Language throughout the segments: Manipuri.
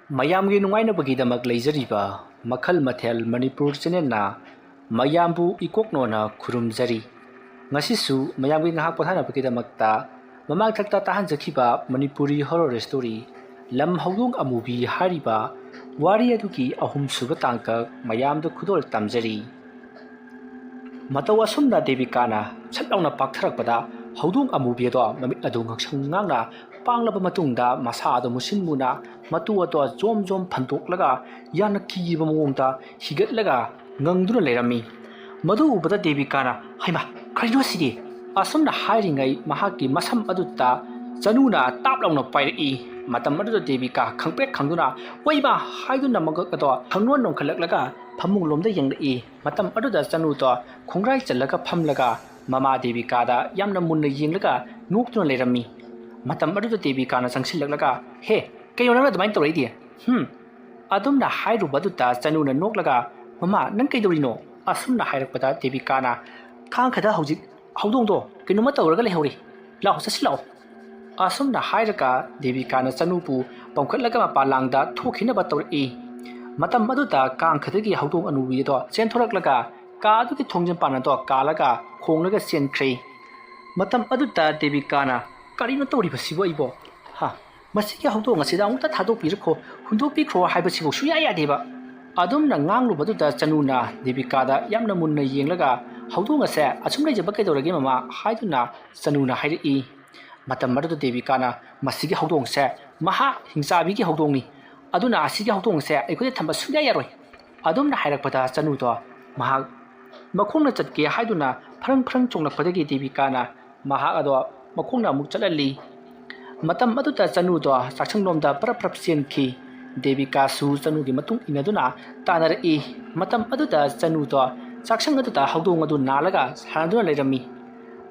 ꯃꯌꯥꯝꯒꯤ ꯅꯨꯡꯉꯥꯏꯅꯕꯒꯤꯗꯃꯛ ꯂꯩꯖꯔꯤꯕ ꯃꯈꯜ ꯃꯊꯦꯜ ꯃꯅꯤꯄꯨꯔ ꯆꯦꯅꯦꯜꯅ ꯃꯌꯥꯝꯕꯨ ꯏꯀꯣꯛꯅꯣꯅ ꯈꯨꯔꯨꯝꯖꯔꯤ꯫ ꯉꯁꯤꯁꯨ ꯃꯌꯥꯝꯒꯤ ꯉꯥꯏꯍꯥꯛ ꯄꯣꯊꯥꯅꯕꯒꯤꯗꯃꯛꯇ ꯃꯃꯥꯡꯊꯛꯇ ꯇꯥꯍꯟꯖꯈꯤꯕ ꯃꯅꯤꯄꯨꯔꯤ ꯍꯣꯔꯔ ꯁ꯭ꯇꯣꯔꯤ ꯂꯝ ꯍꯧꯗꯣꯡ ꯑꯃꯨꯕꯤ ꯍꯥꯏꯔꯤꯕ ꯋꯥꯔꯤ ꯑꯗꯨꯒꯤ ꯑꯍꯨꯝꯁꯨꯕ ꯇꯥꯡꯀꯛ ꯃꯌꯥꯝꯗ ꯈꯨꯗꯣꯜ ꯇꯝꯖꯔꯤ꯫ ꯃꯇꯧ ꯑꯁꯨꯝꯅ ꯗꯦꯕꯤꯀꯥꯅ ꯁꯠ ꯂꯥꯎꯅ ꯄꯥꯛꯊꯔꯛꯄꯗ ꯍꯧꯗꯣꯡ ꯑꯃꯨꯕꯤ ꯑꯗꯣ ꯃꯃꯤꯠ ꯑꯗꯨ ꯉꯛꯁꯪ ꯉꯥꯡꯅ ꯄꯥꯡꯂꯕ ꯃꯇꯨꯡꯗ ꯃꯁꯥ ꯑꯗꯨ ꯃꯨꯁꯤꯟ ꯃꯨꯅ ꯃꯇꯨ ꯑꯗꯣ ꯖꯣꯝ ꯖꯣꯝ ꯐꯟꯗꯣꯛꯂꯒ ꯌꯥꯝꯅ ꯀꯤꯕ ꯃꯑꯣꯡꯗ ꯍꯤꯒꯠꯂꯒ ꯉꯪꯗꯨꯅ ꯂꯩꯔꯝꯃꯤ꯫ ꯃꯗꯨ ꯎꯕꯗ ꯗꯦꯕꯤꯀꯥꯅ ꯍꯩꯃꯥ ꯀꯔꯤꯅꯣ ꯁꯤꯗꯤ ꯑꯁꯨꯝꯅ ꯍꯥꯏꯔꯤꯉꯩ ꯃꯍꯥꯛꯀꯤ ꯃꯁꯝ ꯑꯗꯨꯗ ꯆꯅꯨꯅ ꯇꯥꯞ ꯂꯥꯎꯅ ꯄꯥꯏꯔꯛꯏ꯫ ꯃꯇꯝ ꯑꯗꯨꯗ ꯗꯦꯕꯤꯀꯥ ꯈꯪꯄ꯭ꯔꯦꯛ ꯈꯪꯗꯨꯅ ꯋꯥꯏꯃ ꯍꯥꯏꯗꯨꯅ ꯃꯉꯛ ꯑꯗꯣ ꯈꯪꯅꯣꯟ ꯅꯣꯟꯈꯠꯂꯛꯂꯒ ꯐꯃꯨꯡꯂꯣꯝꯗ ꯌꯦꯡꯂꯛꯏ꯫ ꯃꯇꯝ ꯑꯗꯨꯗ ꯆꯅꯨꯗꯣ ꯈꯣꯡꯒ꯭ꯔꯥꯏ ꯆꯜꯂꯒ ꯐꯝꯂꯒ ꯃꯃꯥ ꯗꯦꯕꯤꯀꯥꯗ ꯌꯥꯝꯅ ꯃꯨꯟꯅ ꯌꯦꯡꯂꯒ ꯅꯣꯛꯇꯨꯅ ꯂꯩꯔꯝꯃꯤ꯫ ꯃꯇꯝ ꯑꯗꯨꯗ ꯗꯦꯕꯤꯀꯥꯅ ꯆꯪꯁꯤꯜꯂꯛꯂꯒ ꯍꯦ ꯀꯩꯅꯣ ꯅꯪꯅ ꯑꯗꯨꯃꯥꯏꯅ ꯇꯧꯔꯛꯏꯗꯤ? ꯑꯗꯨꯝꯅ ꯍꯥꯏꯔꯨꯕ ꯑꯗꯨꯗ ꯆꯅꯨꯅ ꯅꯣꯛꯂꯒ ꯃꯃꯥ ꯅꯪ ꯀꯩꯗꯧꯔꯤꯅꯣ? ꯑꯁꯨꯝꯅ ꯍꯥꯏꯔꯛꯄꯗ ꯗꯦꯕꯤꯀꯥꯅ ꯈꯥꯡꯈꯗ ꯍꯧꯖꯤꯛ ꯍꯧꯗꯣꯡꯗꯣ ꯀꯩꯅꯣꯝꯃ ꯇꯧꯔꯒ ꯂꯩꯍꯧꯔꯤ, ꯂꯥꯛꯑꯣ ꯆꯠꯁꯤꯜꯂꯛꯑꯣ꯫ ꯑꯁꯨꯝꯅ ꯍꯥꯏꯔꯒ ꯗꯦꯕꯤꯀꯥꯅ ꯆꯅꯨꯕꯨ ꯄꯝꯈꯠꯂꯒ ꯃꯄꯥꯟꯂꯥꯡꯗ ꯊꯣꯛꯈꯤꯅꯕ ꯇꯧꯔꯛꯏ꯫ ꯃꯇꯝ ꯑꯗꯨꯗ ꯀꯥꯡꯈꯗꯒꯤ ꯍꯧꯗꯣꯡ ꯑꯅꯨꯕꯤ ꯑꯗꯣ ꯆꯦꯟꯊꯣꯔꯛꯂꯒ ꯀꯥ ꯑꯗꯨꯒꯤ ꯊꯣꯡꯖꯤꯟꯄꯥꯟ ꯑꯗꯣ ꯀꯥꯜꯂꯒ ꯈꯣꯡꯂꯒ ꯆꯦꯟꯈ꯭ꯔꯦ꯫ ꯃꯇꯝ ꯑꯗꯨꯗ ꯗꯦꯕꯤꯀꯥꯅ ꯀꯔꯤꯅꯣ ꯇꯧꯔꯤꯕꯁꯤꯕꯨ ꯑꯩꯕꯣ? ꯃꯁꯤꯒꯤ ꯍꯧꯗꯣꯡ ꯑꯁꯤꯗ ꯑꯃꯨꯛꯇ ꯊꯥꯗꯣꯛꯄꯤꯔꯈꯣ, ꯍꯨꯟꯗꯣꯛꯄꯤꯈ꯭ꯔꯣ ꯍꯥꯏꯕꯁꯤꯕꯨ ꯁꯨꯡꯌꯥ ꯌꯥꯗꯦꯕ꯫ ꯑꯗꯨꯝꯅ ꯉꯥꯡꯂꯨꯕꯗꯨꯗ ꯆꯅꯨꯅ ꯗꯦꯕꯤꯀꯥꯗ ꯌꯥꯝꯅ ꯃꯨꯟꯅ ꯌꯦꯡꯂꯒ ꯍꯧꯗꯣꯡ ꯑꯁꯦ ꯑꯁꯨꯝ ꯂꯩꯖꯕ ꯀꯩꯗꯧꯔꯒꯦ ꯃꯃꯥ ꯍꯥꯏꯗꯨꯅ ꯆꯅꯨꯅ ꯍꯥꯏꯔꯛꯏ꯫ ꯃꯇꯝ ꯑꯗꯨꯗ ꯗꯦꯕꯤꯀꯥꯅ ꯃꯁꯤꯒꯤ ꯍꯧꯗꯣꯡꯁꯦ ꯃꯍꯥ ꯍꯤꯡꯆꯥꯕꯤꯒꯤ ꯍꯧꯗꯣꯡꯅꯤ, ꯑꯗꯨꯅ ꯑꯁꯤꯒꯤ ꯍꯧꯗꯣꯡꯁꯦ ꯑꯩꯈꯣꯏꯗ ꯊꯝꯕ ꯁꯨꯡꯌꯥ ꯌꯥꯔꯣꯏ꯫ ꯑꯗꯨꯝꯅ ꯍꯥꯏꯔꯛꯄꯗ ꯆꯅꯨꯗꯣ ꯃꯍꯥꯛ ꯃꯈꯣꯡꯅ ꯆꯠꯀꯦ ꯍꯥꯏꯗꯨꯅ ꯐꯔꯪ ꯐꯔꯪ ꯆꯣꯡꯂꯛꯄꯗꯒꯤ ꯗꯦꯕꯤꯀꯥꯅ ꯃꯍꯥꯛ ꯑꯗꯣ ꯃꯈꯣꯡꯅ ꯑꯃꯨꯛ ꯆꯠꯍꯜꯂꯤ꯫ ꯃꯇꯝ ꯑꯗꯨꯗ ꯆꯅꯨꯗꯣ ꯆꯥꯛꯁꯪꯂꯣꯝꯗ ꯄꯔꯞ ꯄꯔꯞ ꯆꯦꯟꯈꯤ꯫ ꯗꯦꯕꯤꯀꯥꯁꯨ ꯆꯅꯨꯒꯤ ꯃꯇꯨꯡ ꯏꯟꯅꯗꯨꯅ ꯇꯥꯟꯅꯔꯛꯏ꯫ ꯃꯇꯝ ꯑꯗꯨꯗ ꯆꯅꯨꯗꯣ ꯆꯥꯛꯁꯪ ꯑꯗꯨꯗ ꯍꯧꯗꯣꯡ ꯑꯗꯨ ꯅꯥꯜꯂꯒ ꯁꯥꯟꯅꯗꯨꯅ ꯂꯩꯔꯝꯃꯤ꯫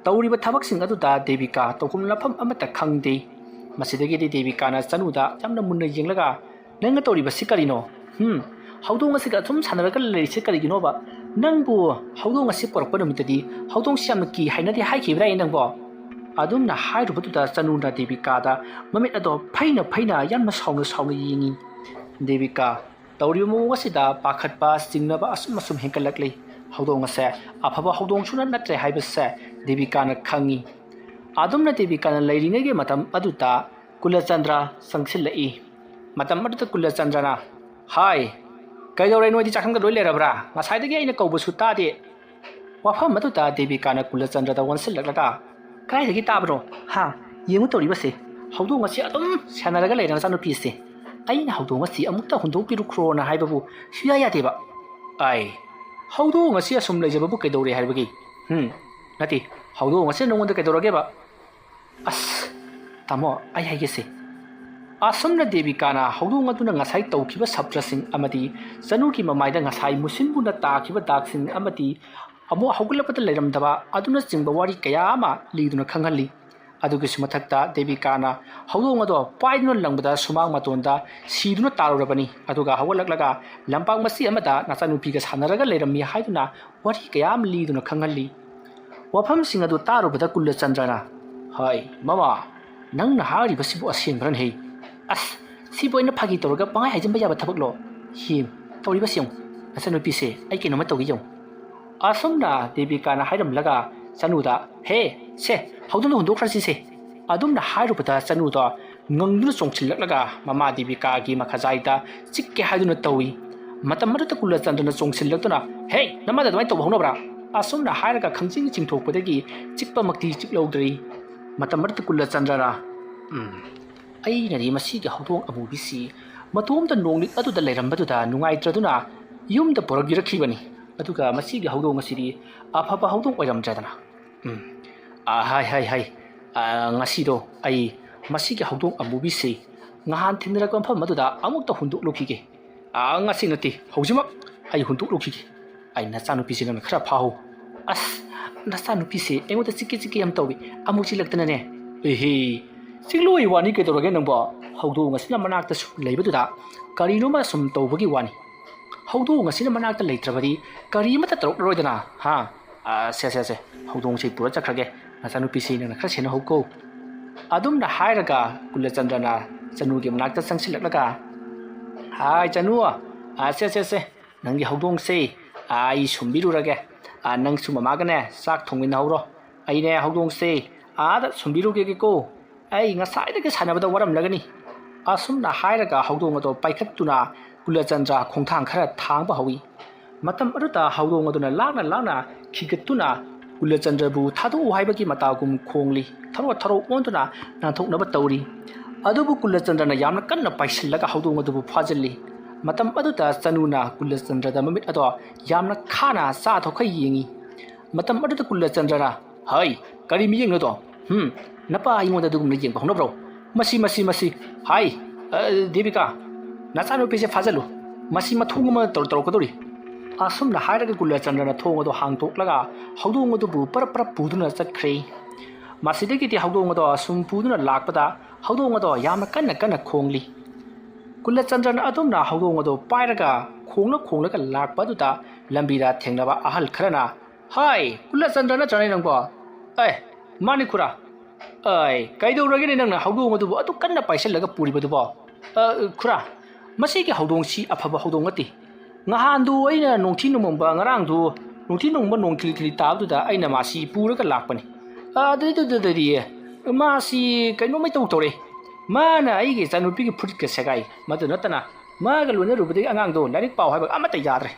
ꯇꯧꯔꯤꯕ ꯊꯕꯛꯁꯤꯡ ꯑꯗꯨꯗ ꯗꯦꯕꯤꯀꯥ ꯇꯧꯐꯝ ꯂꯥꯛꯐꯝ ꯑꯃꯠꯇ ꯈꯪꯗꯦ꯫ ꯃꯁꯤꯗꯒꯤꯗꯤ ꯗꯦꯕꯤꯀꯥꯅ ꯆꯅꯨꯗ ꯌꯥꯝꯅ ꯃꯨꯟꯅ ꯌꯦꯡꯂꯒ ꯅꯪꯅ ꯇꯧꯔꯤꯕꯁꯤ ꯀꯔꯤꯅꯣ? ꯍꯧꯗꯣꯡ ꯑꯁꯤꯒ ꯑꯁꯨꯝ ꯁꯥꯟꯅꯔꯒ ꯂꯩꯔꯤꯁꯤ ꯀꯔꯤꯒꯤꯅꯣꯕ? ꯅꯪꯕꯨ ꯍꯧꯗꯣꯡ ꯑꯁꯤ ꯄꯣꯔꯛꯄ ꯅꯨꯃꯤꯠꯇꯗꯤ ꯍꯧꯗꯣꯡꯁꯤ ꯌꯥꯝꯅ ꯀꯤ ꯍꯥꯏꯅꯗꯦ ꯍꯥꯏꯈꯤꯕ꯭ꯔꯥ ꯅꯪꯕꯣ? ꯑꯗꯨꯝꯅ ꯍꯥꯏꯔꯨꯕꯗꯨꯗ ꯆꯅꯨꯅ ꯗꯦꯕꯤꯀꯥꯗ ꯃꯃꯤꯠ ꯑꯗꯣ ꯐꯩꯅ ꯐꯩꯅ ꯌꯥꯝꯅ ꯁꯥꯎꯅ ꯁꯥꯎꯅ ꯌꯦꯡꯉꯤ꯫ ꯗꯦꯕꯤꯀꯥ ꯇꯧꯔꯤꯕ ꯃꯑꯣꯡ ꯑꯁꯤꯗ ꯄꯥꯈꯠꯄ ꯆꯤꯡꯅꯕ ꯑꯁꯨꯝ ꯍꯦꯟꯒꯠꯂꯛꯂꯤ꯫ ꯍꯧꯗꯣꯡ ꯑꯁꯦ ꯑꯐꯕ ꯍꯧꯗꯣꯡ ꯁꯨꯡꯅꯠ ꯅꯠꯇ꯭ꯔꯦ ꯍꯥꯏꯕꯁꯦ ꯗꯦꯕꯤꯀꯥꯅ ꯈꯪꯉꯤ꯫ ꯑꯗꯨꯝꯅ ꯗꯦꯕꯤꯀꯥꯅ ꯂꯩꯔꯤꯉꯩꯒꯤ ꯃꯇꯝ ꯑꯗꯨꯗ ꯀꯨꯂꯆꯟꯗ꯭ꯔ ꯆꯪꯁꯤꯜꯂꯛꯏ꯫ ꯃꯇꯝ ꯑꯗꯨꯗ ꯀꯨꯂꯆꯟꯗ꯭ꯔꯅ ꯍꯥꯏ ꯀꯩꯗꯧꯔꯦ ꯅꯣꯏꯗꯤ ꯆꯥꯛꯁꯪꯗ ꯂꯣꯏ ꯂꯩꯔꯕ꯭ꯔꯥ? ꯉꯁꯥꯏꯗꯒꯤ ꯑꯩꯅ ꯀꯧꯕꯁꯨ ꯇꯥꯗꯦ꯫ ꯋꯥꯐꯝ ꯑꯗꯨꯗ ꯗꯦꯕꯤꯀꯥꯅ ꯀꯨꯂꯆꯟꯗ꯭ꯔꯗ ꯑꯣꯟꯁꯤꯜꯂꯛꯂꯒ ꯀꯗꯥꯏꯗꯒꯤ ꯇꯥꯕꯅꯣ? ꯌꯦꯡꯉꯨ ꯇꯧꯔꯤꯕꯁꯦ ꯍꯧꯗꯣꯡ ꯑꯁꯤ ꯑꯗꯨꯝ ꯁꯥꯟꯅꯔꯒ ꯂꯩꯔ ꯅꯆꯥꯅꯨꯄꯤꯁꯦ ꯑꯩꯅ ꯍꯧꯗꯣꯡ ꯑꯁꯤ ꯑꯃꯨꯛꯇ ꯍꯨꯟꯗꯣꯛꯄꯤꯔꯨꯈ꯭ꯔꯣꯅ ꯍꯥꯏꯕꯕꯨ ꯁꯨꯡꯌꯥ ꯌꯥꯗꯦꯕ꯫ ꯍꯧꯗꯣꯡ ꯑꯁꯤ ꯑꯁꯨꯝ ꯂꯩꯖꯕꯕꯨ ꯀꯩꯗꯧꯔꯦ ꯍꯥꯏꯕꯒꯤ? ꯅꯠꯇꯦ ꯍꯧꯗꯣꯡ ꯑꯁꯤ ꯅꯉꯣꯟꯗ ꯀꯩꯗꯧꯔꯒꯦꯕ? ꯑꯁ ꯇꯥꯃꯣ ꯑꯩ ꯍꯥꯏꯒꯦꯁꯦ꯫ ꯑꯁꯨꯝꯅ ꯗꯦꯕꯤꯀꯥꯅ ꯍꯧꯗꯣꯡ ꯑꯗꯨꯅ ꯉꯁꯥꯏ ꯇꯧꯈꯤꯕ ꯁꯞꯇ꯭ꯔꯁꯤꯡ ꯑꯃꯗꯤ ꯆꯅꯨꯒꯤ ꯃꯃꯥꯏꯗ ꯉꯁꯥꯏ ꯃꯨꯁꯤꯟ ꯃꯨꯟꯅ ꯇꯥꯈꯤꯕ ꯗꯥꯛꯁꯤꯡ ꯑꯃꯗꯤ ꯑꯃꯨꯛ ꯍꯧꯒꯠꯂꯛꯄꯗ ꯂꯩꯔꯝꯗꯕ ꯑꯗꯨꯅꯆꯤꯡꯕ ꯋꯥꯔꯤ ꯀꯌꯥ ꯑꯃ ꯂꯤꯗꯨꯅ ꯈꯪꯍꯜꯂꯤ꯫ ꯑꯗꯨꯒꯤꯁꯨ ꯃꯊꯛꯇ ꯗꯦꯕꯤꯀꯥꯅ ꯍꯧꯗꯣꯡ ꯑꯗꯣ ꯄꯥꯏꯗꯨꯅ ꯂꯪꯕꯗ ꯁꯨꯃꯥꯡ ꯃꯇꯣꯟꯗ ꯁꯤꯗꯨꯅ ꯇꯥꯔꯨꯔꯕꯅꯤ, ꯑꯗꯨꯒ ꯍꯧꯒꯠꯂꯛꯂꯒ ꯂꯝꯄꯥꯛ ꯃꯆꯤ ꯑꯃꯗ ꯅꯆꯥꯅꯨꯄꯤꯒ ꯁꯥꯟꯅꯔꯒ ꯂꯩꯔꯝꯃꯤ ꯍꯥꯏꯗꯨꯅ ꯋꯥꯔꯤ ꯀꯌꯥ ꯑꯃ ꯂꯤꯗꯨꯅ ꯈꯪꯍꯜꯂꯤ꯫ ꯋꯥꯐꯝꯁꯤꯡ ꯑꯗꯨ ꯇꯥꯔꯨꯕꯗ ꯀꯨꯂꯆꯟꯗ꯭ꯔꯅ ꯍꯥꯏ ꯃꯃꯥ ꯅꯪꯅ ꯍꯥꯏꯔꯤꯕꯁꯤꯕꯨ ꯑꯁꯦꯡꯕ꯭ꯔꯅꯦ? ꯑꯁ ꯁꯤꯕꯨ ꯑꯩꯅ ꯐꯥꯒꯤ ꯇꯧꯔꯒ ꯄꯪꯍꯥꯏ ꯍꯥꯏꯖꯤꯟꯕ ꯌꯥꯕ ꯊꯕꯛꯂꯣ? ꯇꯧꯔꯤꯕꯁꯤ ꯌꯦꯡꯉꯨ ꯅꯆꯥꯅꯨꯄꯤꯁꯦ ꯑꯩ ꯀꯩꯅꯣꯝꯃ ꯇꯧꯒꯦ ꯌꯦꯡꯉꯨ꯫ ꯑꯁꯨꯝꯅ ꯗꯦꯕꯤꯀꯥꯅ ꯍꯥꯏꯔꯝꯂꯒ ꯆꯅꯨꯗ ꯍꯦ ꯁꯦ ꯍꯧꯗꯣꯡꯗꯣ ꯍꯨꯟꯗꯣꯛꯈ꯭ꯔꯁꯤꯁꯦ ꯑꯗꯨꯝꯅ ꯍꯥꯏꯔꯨꯕꯗ ꯆꯅꯨꯗꯣ ꯉꯪꯗꯨꯅ ꯆꯣꯡꯁꯤꯜꯂꯛꯂꯒ ꯃꯃꯥ ꯗꯦꯕꯤꯀꯥꯒꯤ ꯃꯈꯖꯥꯏꯗ ꯆꯤꯛꯀꯦ ꯍꯥꯏꯗꯨꯅ ꯇꯧꯏ꯫ ꯃꯇꯝ ꯑꯗꯨꯗ ꯀꯨꯂꯆꯟꯗ꯭ꯔꯅ ꯆꯣꯡꯁꯤꯜꯂꯛꯇꯨꯅ ꯍꯦ ꯅꯃꯥꯗ ꯑꯗꯨꯃꯥꯏꯅ ꯇꯧꯕ ꯍꯧꯅꯕ꯭ꯔꯥ? ꯑꯁꯨꯝꯅ ꯍꯥꯏꯔꯒ ꯈꯪꯆꯤꯡ ꯆꯤꯡꯊꯣꯛꯄꯗꯒꯤ ꯆꯤꯛꯄꯃꯛꯇꯤ ꯆꯤꯛꯂꯧꯗ꯭ꯔꯤ꯫ ꯃꯇꯝ ꯑꯗꯨꯗ ꯀꯨꯂꯆꯟꯗ꯭ꯔꯅ ꯑꯩꯅꯗꯤ ꯃꯁꯤꯒꯤ ꯍꯧꯗꯣꯡ ꯑꯃꯨꯕꯤꯁꯤ ꯃꯇꯣꯝꯇ ꯅꯣꯡꯂꯤꯛ ꯑꯗꯨꯗ ꯂꯩꯔꯝꯕꯗꯨꯗ ꯅꯨꯡꯉꯥꯏꯇ꯭ꯔꯗꯨꯅ ꯌꯨꯝꯗ ꯄꯨꯔꯛꯕꯤꯔꯛꯈꯤꯕꯅꯤ, ꯑꯗꯨꯒ ꯃꯁꯤꯒꯤ ꯍꯧꯗꯣꯡ ꯑꯁꯤꯗꯤ ꯑꯐꯕ ꯍꯧꯗꯣꯡ ꯑꯣꯏꯔꯝꯗ꯭ꯔꯦꯗꯅ ꯉꯁꯤꯗꯣ ꯑꯩ ꯃꯁꯤꯒꯤ ꯍꯧꯗꯣꯡ ꯑꯃꯨꯕꯤꯁꯤ ꯅꯍꯥꯟ ꯊꯦꯡꯅꯔꯛꯄ ꯃꯐꯝ ꯑꯗꯨꯗ ꯑꯃꯨꯛꯇ ꯍꯨꯟꯗꯣꯛꯂꯨꯈꯤꯒꯦ꯫ ꯉꯁꯤ ꯅꯠꯇꯦ ꯍꯧꯖꯤꯛꯃꯛ ꯑꯩ ꯍꯨꯟꯗꯣꯛꯂꯨꯈꯤꯒꯦ꯫ ꯑꯩ ꯅꯆꯥꯅꯨꯄꯤꯁꯤ ꯅꯪꯅ ꯈꯔ ꯐꯥꯍꯧ꯫ ꯑꯁ ꯅꯆꯥꯅꯨꯄꯤꯁꯦ ꯑꯩꯉꯣꯟꯗ ꯆꯤꯛꯀꯦ ꯌꯥꯝ ꯇꯧꯏ, ꯑꯃꯨꯛ ꯆꯤꯛꯂꯛꯇꯅꯅꯦ꯫ ꯆꯤꯛꯂꯣꯏ ꯋꯥꯅꯤ ꯀꯩꯗꯧꯔꯒꯦ ꯅꯪꯕꯣ? ꯍꯧꯗꯣꯡ ꯑꯁꯤꯅ ꯃꯅꯥꯛꯇ ꯁꯨꯝ ꯂꯩꯕꯗꯨꯗ ꯀꯔꯤꯅꯣꯃ ꯁꯨꯝ ꯇꯧꯕꯒꯤ ꯋꯥꯅꯤ꯫ ꯍꯧꯗꯣꯡ ꯑꯁꯤꯅ ꯃꯅꯥꯛꯇ ꯂꯩꯇ꯭ꯔꯕꯗꯤ ꯀꯔꯤ ꯑꯃꯠꯇ ꯇꯧꯔꯛꯂꯔꯣꯏꯗꯅ ꯁꯦ ꯍꯧꯗꯣꯡꯁꯤ ꯄꯨꯔ ꯆꯠꯈ꯭ꯔꯒꯦ, ꯅꯆꯥꯅꯨꯄꯤꯁꯤ ꯅꯪꯅ ꯈꯔ ꯁꯦꯟꯅꯍꯧꯀꯣ꯫ ꯑꯗꯨꯝꯅ ꯍꯥꯏꯔꯒ ꯀꯨꯂꯆꯟꯗ꯭ꯔꯅ ꯆꯅꯨꯒꯤ ꯃꯅꯥꯛꯇ ꯆꯪꯁꯤꯜꯂꯛꯂꯒ Hai chanu se nang di hawdong se ai sumbiru rage nang sumama gane sak thongmin hawro ai ne hawdong se da sumbiru ge ko ai nga sai da ke sanabada waram lagani asum na hairaga hawdong ado paikhattuna Kulachandra khongthang khara thangba hawi matam aruta hawdong aduna lagna khigattuna Kulachandra bu thadu haibagi matagum khongli tharo ontuna nanthoknaba tawri adubu Kulachandra na yamna kanna paisallaga hawdong adubu phajalli matam aduta chanuna Kulachandra da mamit ado yamna khana sa thokai yengi matam aduta Kulachandra na hai kari mi yengno do napa ingoda dugum yeng ba honobro masi hai Devika Nasano pese fazalu masi mathungma tor kadori asumna hairaga Kulachandra thong ado hangtoklaga hawdong ado bu par puduna chatkre masidagi ti hawdong ado asum puduna lakpada hawdong ado yamna kanna khongli Kulachandra adumna hawdong ado pairaga khongla ka lakpa duta lambira thengnaba ahal kharana hai Kulachandra na chanai nangba ai mani khura ai kaidorage nangna hawdong ado atu kanna paisallaga puriba ba khura masigi hawdong si afaba hawdong ati ngahandu aina nongthi numba ngarangdu nongthi nongba nongthili tabduda aina masi puraga lakpani adri masi kaino mai tore mana aigi chanupigi phutke segai madu natana maga luna rubudi angangdo larik paw haiba amata yadre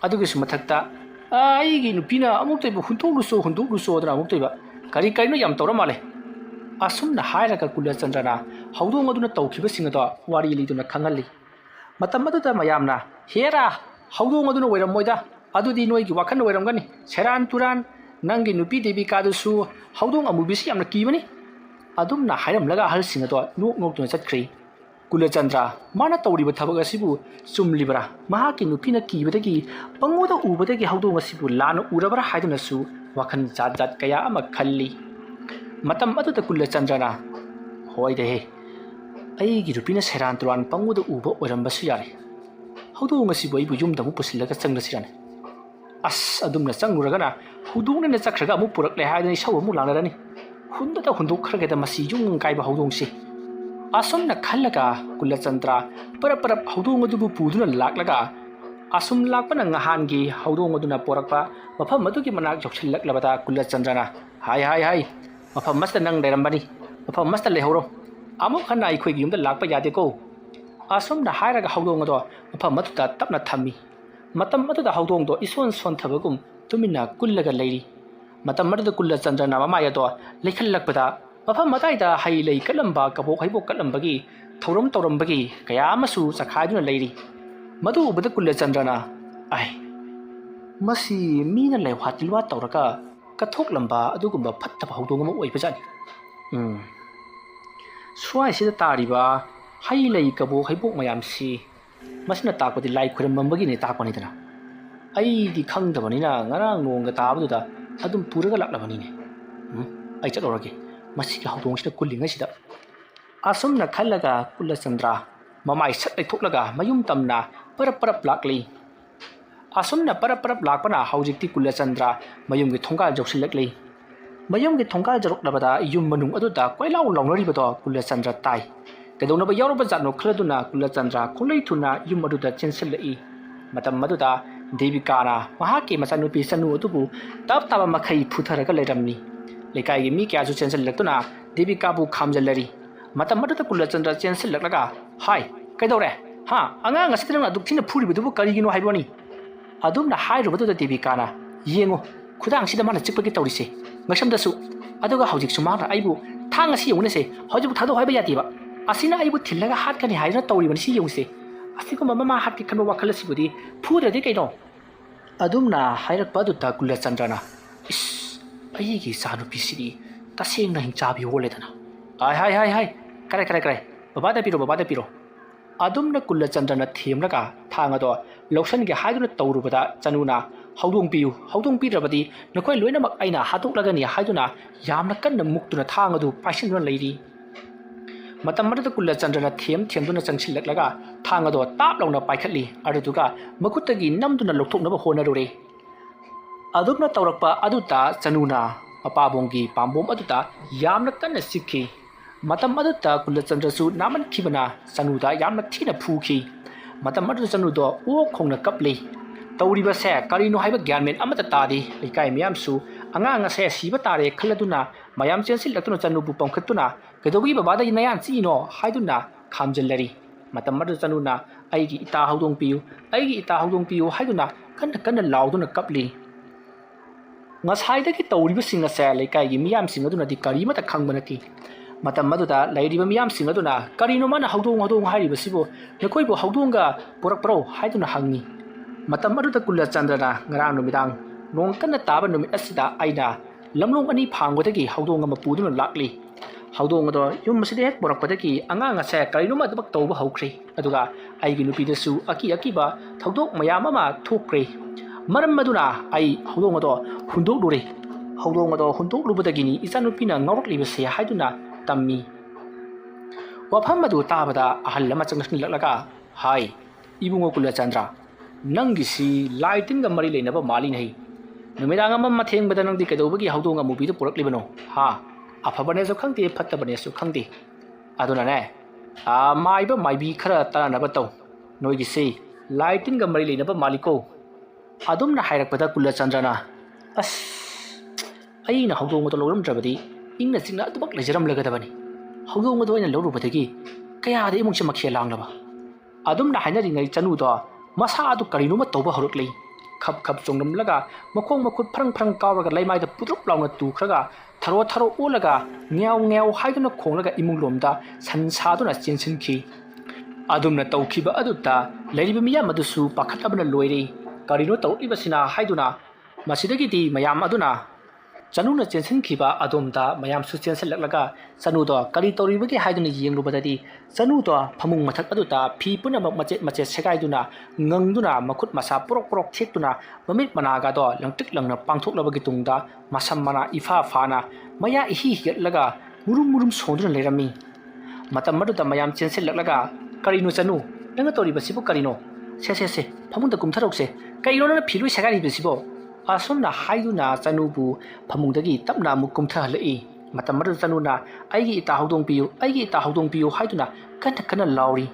adugi sumathakta aigi nupina amuktaibu hunduruso dra amuktaiba kari kaino yam tora male asumna hairaga Kulachandra na hawdong aduna tawkhiba singado wari liduna khangali matam aduda mayamna hera hawdong aduna oirammoida adudi noigi wakhan oiramgani seran turan nangi nupi Devika dusu hawdong amubisi yamna kibani adumna hairamlaga hal singado nok chatkri Kulachandra mana tawriba thabak asibu chumlibra mahaki nupina kibadagi pangoda ubadagi hawdong asibu lana urabara haiduna su wakhan jat kaya ama khalli matam aduda Kulachandra na hoide he aigi rupina seran turan panguda uba oirambasu yare hawdong asibu aibu yumda mu pusillaga changlasiran as adumna changluragana hawdong na chakhraga amu purakle haidani saw amu lanarani hundada hunduk khrageda masi yung kaiba hawdong si asumna khallaga Kulachandra parap hawdong adubu puduna laklaga asum lakpana ngahangi hawdong aduna porakpa mafam adugi manak jokchillaklabada Kulachandra na hai mafam masta nang leirambani mafam masta lehoro amuk khana ikhoigi yumda lakpa yade ko asumna hairaga hawdong ado mafam matuda tapna thammi matam matuda hawdong do ison son thabagum tumina kullaga leiri matam matuda Kulachandra na mama yado lekhallakpada mafam mataida hai lei kalamba kabok haibok kalambagi thorom torambagi kaya amasu sakhaiduna leiri madu ubada Kulachandra na ai masi mina lewhatilwa tawraka kathok lamba adugumba phattaba hawdong ama oibajani swai sida tariba hai lei kabo haibok mayam si masna takodi lai khuramambagi ne takoni dana ai di khangdabani na ngarang nonga tabuda adum puraga laklabani ne ai chalorage masi ka hawdong sida kullinga sida asumna khallaga Kulachandra mamai sat lai thoklaga mayum tamna parap lakli asumna parap lakpana haujikti Kulachandra mayumgi thonggal joksilakli mayumgi thonggal jaroklabada yum manung aduda koilau launaribado Kulachandra tai kedonaba yawraba jatno khladuna Kulachandra khonglei thuna yum aduda chensilai matam maduda Devika na mahaki machanupi sanu adubu taba makhai phutharaga leiramni lekai mi kya ju chensillaktuna Devika bu khamjallari matam maduda Kulachandra chensillaklaga hai kaidore ha angang asidrang adukthina phuribidubu karigino haibani adumna hairubadu Devika na yengo khudang sida mana chikpagi tawrise ngasamdasu aduga hawjik sumara aibu thanga si yonese hawjik thado haiba yatiba asina aibu thillaga hat kani haina tawribani si yonse asiko mama hat ki khanba wakhala sibudi phurade kaino adumna hairak paduta Kulachandra na is aigi sanu pisiri taseng na hingchabi holedana hai kare babada piro adumna Kulachandra na themlaga thanga do lawsan ge haiduna tawrubada chanuna hawdong pirabadi nakoi loinamak aina hatuklagani haiduna yamna kanna muktuna thanga du paisinuna leiri matam marada Kulachandra na themduna changsillaklaga thanga do tap launa paikhatli aduga makuttagi namduna lokthoknaba honarure adumna tawrakpa aduta chanuna apabongi pambom aduta yamna kanna sikhi matam aduta Kulachandra su naman khibana Chanuda yamna thina phuki matam adu Chanu do o khongna kapli tawriba se karino haiba gyanmen amata tadi likai miyam su anga se siba tare khaladuna mayam chensil latuna Chanu bu pamkhatuna kedogi babada inayan chi no haiduna khamjallari matam adu Chanuna aigi ita haudong piu haiduna kan lauduna kapli ngashaidagi tawriba singa se likai gi miyam singa duna di kari mata khangbanati matam maduda lairiba miyam singa duna karino mana haudong hairiba sibo nekoi bo haudonga porak pro haiduna hangni matam maduda Kulachandra ngarang numidang nong kanna taba numit asida aina lamlong ani phangwadagi haudong ama puduna lakli haudong do yum maside hek porakpadagi anga se karino ma dubak tawba haukhri aduga aigi nupi dasu aki ba thaudok mayam ama thokre maram maduna ai haudong do hundok lure haudong do hundok lubadagini isanupina ngawrokliba se haiduna tammi wafam madu tabada ahal lama changni laklaka hai ibungo Kulachandra nangi si lighting ga mari leinaba mali nahi numidang amma matheng bada nangdi kedobagi haudong amubi do poraklibano ha afabane so khangte phattabane so khangte aduna ne maiba maibi khara taranaba taw noigi se lighting ga mari leinaba maliko adumna hairakpada Kulachandra na as aina haudong do loram drabadi ingna singna atubak lejaram lagadabani haudong do ina lorubadagi kaya de imungse makhia langlaba adumna hainari ngai Chanu do masa adu karino ma tawba horukli khap chonglam laga makong makut phrang kawraga laimai da pudrup launa tu khraga tharo olaga ngew haiduna khonglaga imunglomda sansaduna chensinki adumna tawkhiba aduta leiriba miyam adusu pakhatabana loire karino tawibasina haiduna masidagi di mayam aduna Chanuna chensinkiba adomda mayam su chensalaklaga Chanu do kari tawribagi haiduna yenglubadadi Chanu do phamung mathak aduta phi punama machet segaiduna ngangduna makhut masa porok thekduna mamit managa do langtik langna pangthoklabagi tungda masam mana ifa fana maya hi laga murum sonduna lerami matam maduta mayam chensalaklaga karino Chanu nanga tawribasibu karino se phamungda kumtharokse kairo na philui segaribasibo asomna haiduna Chanubu phamungdagi tapna mukum thalai matam madu Chanuna aigi ita haudong piu haiduna kana lauri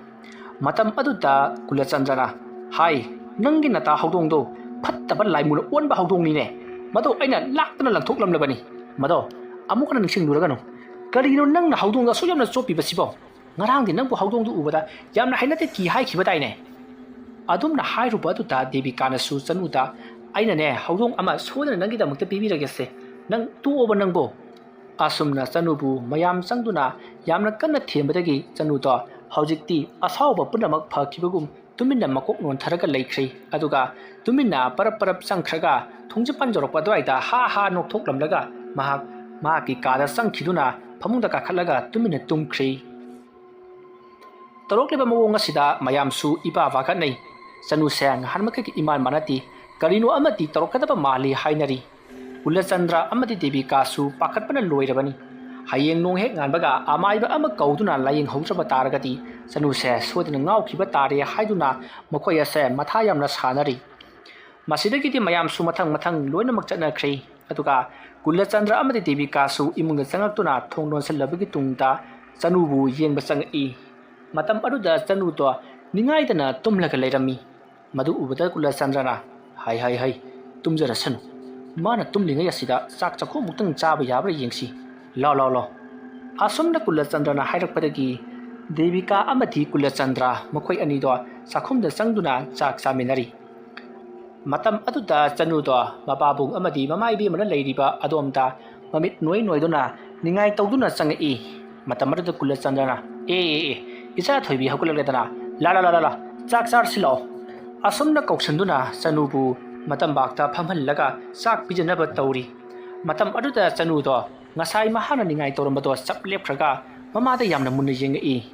matam aduta Kulachandra hai nangi nata haudong do phattaba laimul onba haudong ni ne mado aina laktana langthoklam labani mado amukana ningsing luragano karino nangna haudong da soyamna chopi basibo ngarang di nangbu haudong du ubada yamna hainate ki hai khibadai ne adumna hairuba aduta Devika na su Chanuda aina ne haudong ama sodana nangi da mukta pibiragese nang tuoba nangbo asumna Chanubu mayam changduna yamna kanna thembadagi Chanu do haujikti asawba punamak phakibagum tuminna makok non tharaga leikhri aduga tuminna parap changkhraga thungje panjorok padwaida ha nokthoklamlaga ma ki kada changkhiduna phamungda ka khalaga tuminna tumkhri torokleba mawong asida mayam su iba waka nei Chanu sang hanmaka ki iman manati karino amati tarokadaba mali hainari Kulachandra amati Devika su pakhatpana loirabani hayeng nong hek nganbaga amaiba ama kauduna layeng hautraba taragati Chanu se sodina ngawkhiba tare haiduna makoya se matha yamna sanari masidagi di mayam su mathang loina makchana khri atuga Kulachandra amati Devika su imunga changaktuna thongnon salabagi tungda Chanubu yengba changai matam aduda Chanu to ningaidana tumlaga leirami madu ubada Kulachandra na hai tumjara sanu mana tumlinga yasida sak chakho muktang chaba yabra yengsi lo asomna Kulachandra na hairakpadagi Devika amati Kulachandra makhoi ani do sakhumda changduna chak chaminari matam aduda Chanu do mababung amadi mamaibi mana leiriba adomda mamit noi dona ningai tawduna changai matam aduda Kulachandra na isa thoibi hakuladana la chak char silo asomna kausanduna Chanubu matam bakta phamhallaga sak pijanaba tawri matam aduda Chanu do ngasai mahana ningai tawrambado chaplepkhraga mamada yamna munna yengai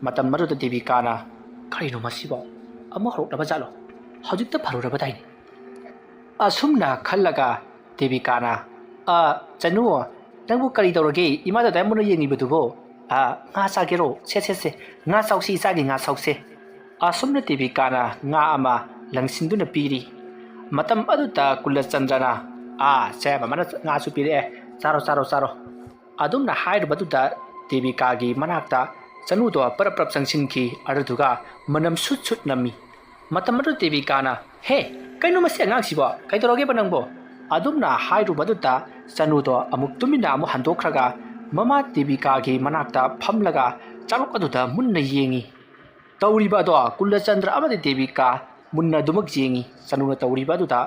matam aduda Devika na karino masibo ama horoknaba jalo hojikta pharuraba daini asumna khallaga Devika na Chanu nangbu kari tawrage imada da munna yengibadubo nga sagero se nga sausi sagi nga sausi asumna Devika na nga ama langsinduna piri matam aduta Kulachandra na se mamana nga su piri charo adumna hairubaduda ꯗꯦꯕꯤꯀꯥꯒꯤ ꯃꯅꯥꯛꯇ ꯆꯅꯨꯗꯣ ꯄꯔꯞ ꯄꯔꯞ ꯆꯪꯁꯤꯟꯈꯤ ꯑꯗꯨꯗꯨꯒ ꯃꯅꯝ ꯁꯨꯠ ꯁꯨꯠ ꯅꯝꯃꯤ ꯃꯇꯝ ꯑꯗꯨ ꯗꯦꯕꯤꯀꯥꯅ ꯍꯦ ꯀꯩꯅꯣ ꯃꯁꯤ ꯑꯉꯥꯡꯁꯤꯕꯣ ꯀꯩꯗꯧꯔꯒꯦꯕ ꯅꯪꯕꯣ ꯑꯗꯨꯝꯅ ꯍꯥꯏꯔꯨꯕꯗꯨꯗ ꯆꯅꯨꯗꯣ ꯑꯃꯨꯛ ꯇꯨꯃꯤꯟꯅ ꯑꯃꯨꯛ ꯍꯟꯗꯣꯛꯈ꯭ꯔꯒ ꯃꯃꯥ ꯗꯦꯕꯤꯀꯥꯒꯤ ꯃꯅꯥꯛꯇ ꯐꯝꯂꯒ ꯆꯥꯂꯨꯛ ꯑꯗꯨꯗ ꯃꯨꯟꯅ ꯌꯦꯡꯉꯤ ꯇꯧꯔꯤꯕ ꯑꯗꯣ ꯀꯨꯂꯆꯟꯗ꯭ꯔ ꯑꯃꯗꯤ ꯗꯦꯕꯤꯀꯥ ꯃꯨꯟꯅ ꯑꯗꯨꯃꯛ ꯌꯦꯡꯉꯤ ꯆꯅꯨꯅ ꯇꯧꯔꯤꯕ ꯑꯗꯨꯗ